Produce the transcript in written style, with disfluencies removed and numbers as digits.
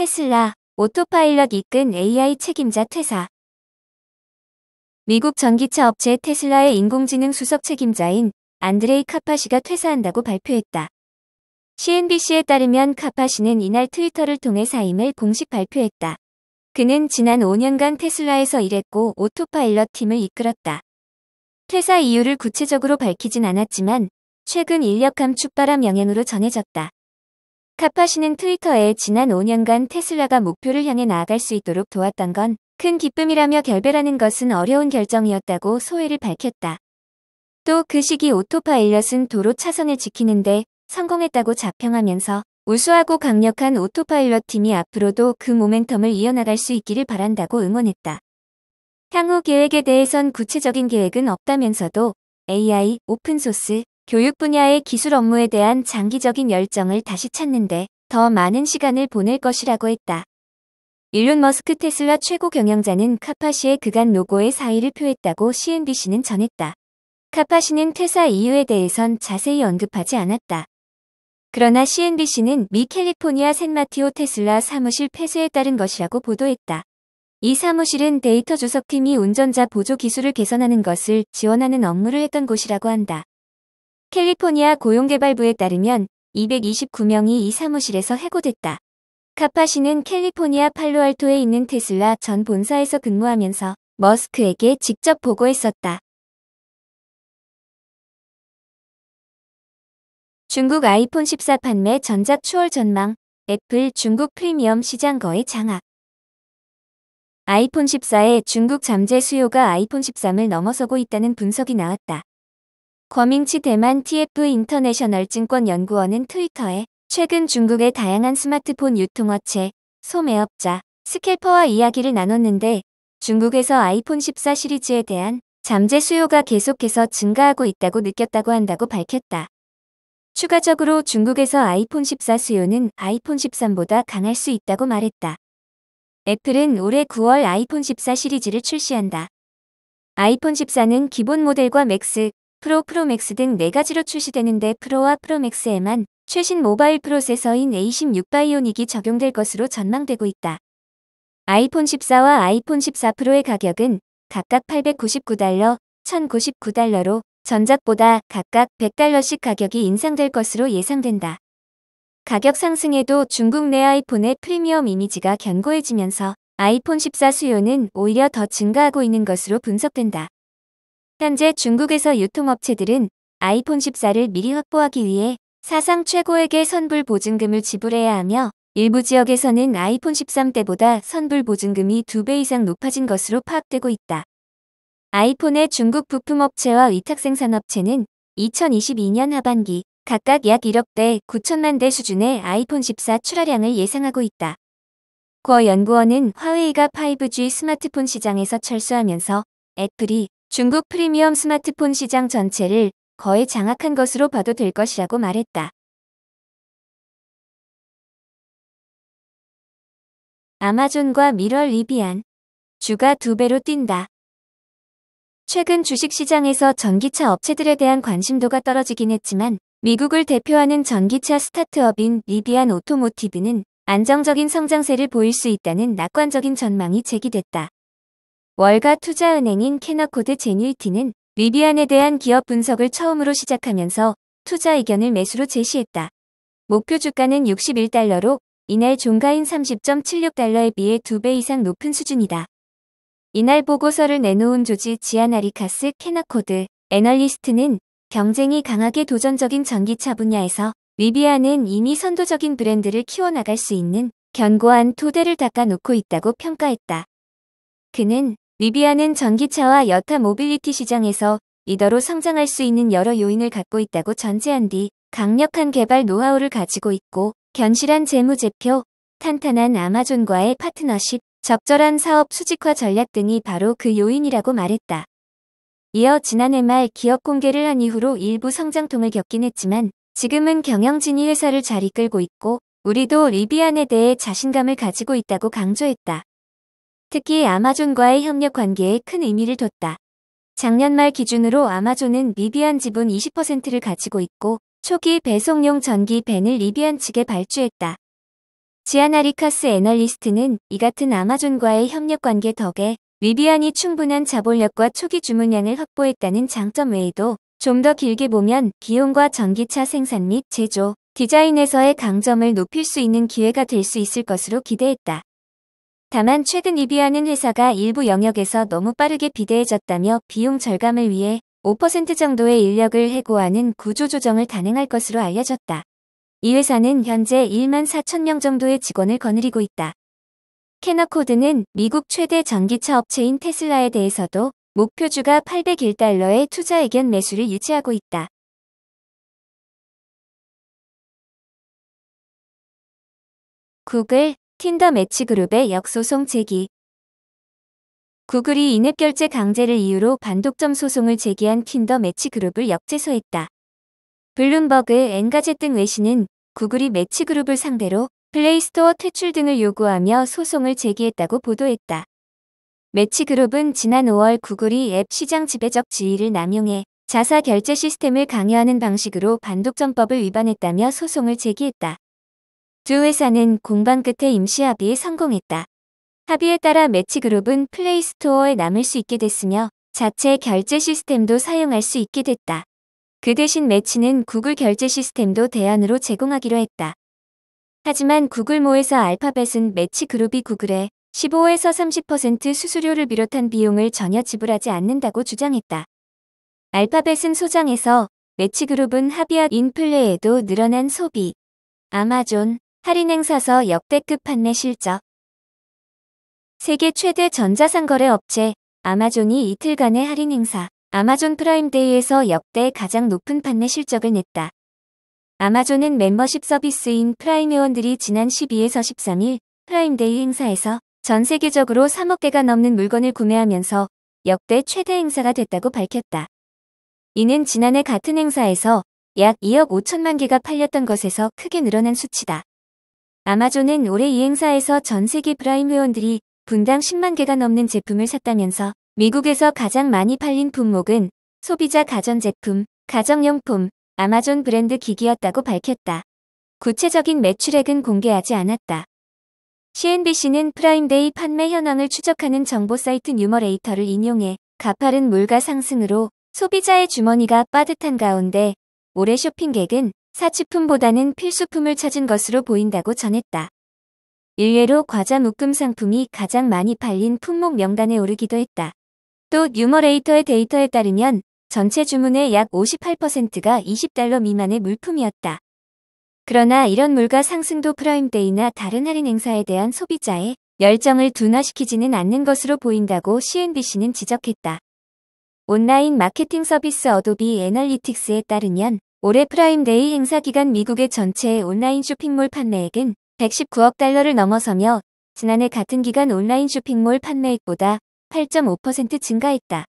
테슬라, 오토파일럿 이끈 AI 책임자 퇴사. 미국 전기차 업체 테슬라의 인공지능 수석 책임자인 안드레이 카파시가 퇴사한다고 발표했다. CNBC에 따르면 카파시는 이날 트위터를 통해 사임을 공식 발표했다. 그는 지난 5년간 테슬라에서 일했고 오토파일럿 팀을 이끌었다. 퇴사 이유를 구체적으로 밝히진 않았지만 최근 인력 감축 바람 영향으로 전해졌다. 카파시는 트위터에 지난 5년간 테슬라가 목표를 향해 나아갈 수 있도록 도왔던 건 큰 기쁨이라며 결별하는 것은 어려운 결정이었다고 소회를 밝혔다. 또 그 시기 오토파일럿은 도로 차선을 지키는데 성공했다고 자평하면서 우수하고 강력한 오토파일럿 팀이 앞으로도 그 모멘텀을 이어나갈 수 있기를 바란다고 응원했다. 향후 계획에 대해선 구체적인 계획은 없다면서도 AI, 오픈소스, 교육 분야의 기술 업무에 대한 장기적인 열정을 다시 찾는데 더 많은 시간을 보낼 것이라고 했다. 일론 머스크 테슬라 최고 경영자는 카파시의 그간 노고에 사의를 표했다고 CNBC는 전했다. 카파시는 퇴사 이유에 대해선 자세히 언급하지 않았다. 그러나 CNBC는 미 캘리포니아 샌마티오 테슬라 사무실 폐쇄에 따른 것이라고 보도했다. 이 사무실은 데이터 주석팀이 운전자 보조 기술을 개선하는 것을 지원하는 업무를 했던 곳이라고 한다. 캘리포니아 고용개발부에 따르면 229명이 이 사무실에서 해고됐다. 카파시는 캘리포니아 팔로알토에 있는 테슬라 전 본사에서 근무하면서 머스크에게 직접 보고했었다. 중국 아이폰 14 판매 전작 추월 전망, 애플 중국 프리미엄 시장 거의 장악. 아이폰 14의 중국 잠재 수요가 아이폰 13을 넘어서고 있다는 분석이 나왔다. 권밍치 대만 TF 인터내셔널 증권연구원은 트위터에 최근 중국의 다양한 스마트폰 유통업체, 소매업자, 스캘퍼와 이야기를 나눴는데 중국에서 아이폰 14 시리즈에 대한 잠재 수요가 계속해서 증가하고 있다고 느꼈다고 한다고 밝혔다. 추가적으로 중국에서 아이폰 14 수요는 아이폰 13보다 강할 수 있다고 말했다. 애플은 올해 9월 아이폰 14 시리즈를 출시한다. 아이폰 14는 기본 모델과 맥스, 프로, 프로맥스 등 4가지로 출시되는데 프로와 프로맥스에만 최신 모바일 프로세서인 A16 바이오닉이 적용될 것으로 전망되고 있다. 아이폰 14와 아이폰 14 프로의 가격은 각각 $899, $1099로 전작보다 각각 $100씩 가격이 인상될 것으로 예상된다. 가격 상승에도 중국 내 아이폰의 프리미엄 이미지가 견고해지면서 아이폰 14 수요는 오히려 더 증가하고 있는 것으로 분석된다. 현재 중국에서 유통업체들은 아이폰 14를 미리 확보하기 위해 사상 최고액의 선불 보증금을 지불해야 하며 일부 지역에서는 아이폰 13 때보다 선불 보증금이 2배 이상 높아진 것으로 파악되고 있다. 아이폰의 중국 부품업체와 위탁생산업체는 2022년 하반기 각각 약 1억 대 9천만 대 수준의 아이폰 14 출하량을 예상하고 있다. 권 연구원은 화웨이가 5G 스마트폰 시장에서 철수하면서 애플이 중국 프리미엄 스마트폰 시장 전체를 거의 장악한 것으로 봐도 될 것이라고 말했다. 아마존과 미럴 리비안. 주가 2배로 뛴다. 최근 주식시장에서 전기차 업체들에 대한 관심도가 떨어지긴 했지만 미국을 대표하는 전기차 스타트업인 리비안 오토모티브는 안정적인 성장세를 보일 수 있다는 낙관적인 전망이 제기됐다. 월가 투자은행인 캐너코드 제뉴이티는 리비안에 대한 기업 분석을 처음으로 시작하면서 투자 의견을 매수로 제시했다. 목표 주가는 $61로 이날 종가인 $30.76에 비해 2배 이상 높은 수준이다. 이날 보고서를 내놓은 조지 지아나리카스 캐너코드 애널리스트는 경쟁이 강하게 도전적인 전기차 분야에서 리비안은 이미 선도적인 브랜드를 키워나갈 수 있는 견고한 토대를 닦아놓고 있다고 평가했다. 그는 리비안은 전기차와 여타 모빌리티 시장에서 리더로 성장할 수 있는 여러 요인을 갖고 있다고 전제한 뒤 강력한 개발 노하우를 가지고 있고 견실한 재무제표, 탄탄한 아마존과의 파트너십, 적절한 사업 수직화 전략 등이 바로 그 요인이라고 말했다. 이어 지난해 말 기업 공개를 한 이후로 일부 성장통을 겪긴 했지만 지금은 경영진이 회사를 잘 이끌고 있고 우리도 리비안에 대해 자신감을 가지고 있다고 강조했다. 특히 아마존과의 협력 관계에 큰 의미를 뒀다. 작년 말 기준으로 아마존은 리비안 지분 20%를 가지고 있고 초기 배송용 전기 밴을 리비안 측에 발주했다. 지아나리카스 애널리스트는 이 같은 아마존과의 협력 관계 덕에 리비안이 충분한 자본력과 초기 주문량을 확보했다는 장점 외에도 좀 더 길게 보면 비용과 전기차 생산 및 제조, 디자인에서의 강점을 높일 수 있는 기회가 될 수 있을 것으로 기대했다. 다만 최근 리비안은 회사가 일부 영역에서 너무 빠르게 비대해졌다며 비용 절감을 위해 5% 정도의 인력을 해고하는 구조조정을 단행할 것으로 알려졌다. 이 회사는 현재 1만 4천 명 정도의 직원을 거느리고 있다. 캐너코드는 미국 최대 전기차 업체인 테슬라에 대해서도 목표 주가 $801의 투자 의견 매수를 유치하고 있다. 구글, 틴더 매치그룹의 역소송 제기. 구글이 인앱 결제 강제를 이유로 반독점 소송을 제기한 틴더 매치그룹을 역제소했다. 블룸버그, 엔가제 등 외신은 구글이 매치그룹을 상대로 플레이스토어 퇴출 등을 요구하며 소송을 제기했다고 보도했다. 매치그룹은 지난 5월 구글이 앱 시장 지배적 지위를 남용해 자사 결제 시스템을 강요하는 방식으로 반독점법을 위반했다며 소송을 제기했다. 두 회사는 공방 끝에 임시 합의에 성공했다. 합의에 따라 매치그룹은 플레이스토어에 남을 수 있게 됐으며 자체 결제 시스템도 사용할 수 있게 됐다. 그 대신 매치는 구글 결제 시스템도 대안으로 제공하기로 했다. 하지만 구글모에서 알파벳은 매치그룹이 구글에 15에서 30% 수수료를 비롯한 비용을 전혀 지불하지 않는다고 주장했다. 알파벳은 소장에서 매치그룹은 합의한 인플레에도 늘어난 소비, 아마존, 할인 행사서 역대급 판매 실적. 세계 최대 전자상거래 업체 아마존이 이틀간의 할인 행사 아마존 프라임데이에서 역대 가장 높은 판매 실적을 냈다. 아마존은 멤버십 서비스인 프라임 회원들이 지난 12에서 13일 프라임데이 행사에서 전 세계적으로 3억 개가 넘는 물건을 구매하면서 역대 최대 행사가 됐다고 밝혔다. 이는 지난해 같은 행사에서 약 2억 5천만 개가 팔렸던 것에서 크게 늘어난 수치다. 아마존은 올해 이 행사에서 전 세계 프라임 회원들이 분당 10만 개가 넘는 제품을 샀다면서 미국에서 가장 많이 팔린 품목은 소비자 가전제품, 가정용품, 아마존 브랜드 기기였다고 밝혔다. 구체적인 매출액은 공개하지 않았다. CNBC는 프라임데이 판매 현황을 추적하는 정보 사이트 뉴머레이터를 인용해 가파른 물가 상승으로 소비자의 주머니가 빠듯한 가운데 올해 쇼핑객은 사치품보다는 필수품을 찾은 것으로 보인다고 전했다. 일례로 과자 묶음 상품이 가장 많이 팔린 품목 명단에 오르기도 했다. 또 뉴머레이터의 데이터에 따르면 전체 주문의 약 58%가 $20 미만의 물품이었다. 그러나 이런 물가 상승도 프라임데이나 다른 할인 행사에 대한 소비자의 열정을 둔화시키지는 않는 것으로 보인다고 CNBC는 지적했다. 온라인 마케팅 서비스 어도비 애널리틱스에 따르면 올해 프라임데이 행사 기간 미국의 전체 온라인 쇼핑몰 판매액은 $119억 넘어서며 지난해 같은 기간 온라인 쇼핑몰 판매액보다 8.5% 증가했다.